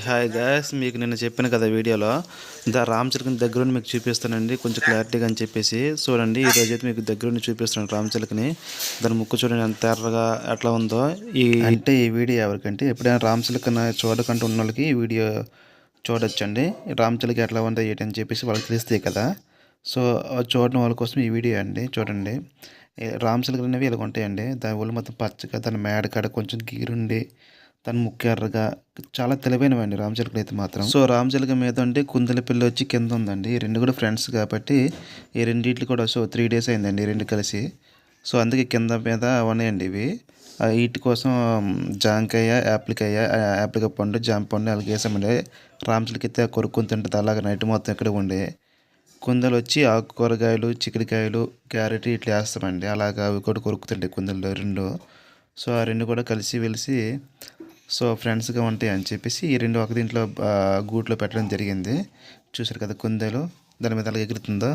Hi guys, మీకు నిన్న చెప్పాను కదా వీడియోలో రామచిలకని దగ్గరుండి మీకు చూపిస్తానండి కొంచెం క్లారిటీగా అని చెప్పేసి. చూడండి, ఈరోజు అయితే మీకు దగ్గరుండి చూపిస్తున్నాను రామచిలకని. దాని ముక్కు చూడండి ఎంత ఎర్రగా ఎట్లా ఉందో. ఈ వీడియో ఎవరికంటే ఎప్పుడైనా రామచిలకని చూడకుండా ఉన్న వాళ్ళకి ఈ వీడియో చూడొచ్చండి. రామచిలక ఎట్లా ఉందో ఏంటని చెప్పేసి వాళ్ళకి తెలుస్తాయి కదా. సో చూడడం వాళ్ళ కోసం ఈ వీడియో అండి. చూడండి, రామచిలకలు అనేవి ఇలా ఉంటాయండి. దాని ఒళ్ళు మొత్తం పచ్చగా, దాని మేడ కాడ కొంచెం గీరుండి, తను ముక్కు ఎర్రగా, చాలా తెలివైనవండి రామచిలకలు అయితే మాత్రం. సో రామచిలక మీద అంటే కుందల పిల్ల వచ్చి కింద ఉందండి. ఈ రెండు కూడా ఫ్రెండ్స్ కాబట్టి ఈ రెండింటికి కూడా 3 days అయిందండి ఈ రెండు కలిసి. సో అందుకే కింద మీద ఉన్నాయండి ఇవి. వీటి కోసం జాంకాయ, యాప్లికాయ పండు, జామ పండు అలాగే వేసామండి. రామచిలక అయితే కొరుక్కొని తింటుంది అలాగే నైట్ మొత్తం ఇక్కడ ఉండి. కుందలు వచ్చి ఆకుకూరగాయలు, చిక్కుడుకాయలు, క్యారెట్ ఇట్లా వేస్తామండి. అలాగా అవి కూడా కొరుకుతుంటాయి కుందలు రెండు. సో ఆ రెండు కూడా కలిసి వెలిసి ఫ్రెండ్స్గా ఉంటాయి అని చెప్పేసి ఈ రెండు ఒక దీంట్లో గూట్లో పెట్టడం జరిగింది. చూసారు కదా కుందేలు దాని మీద అలాగే ఎగురుతుందో.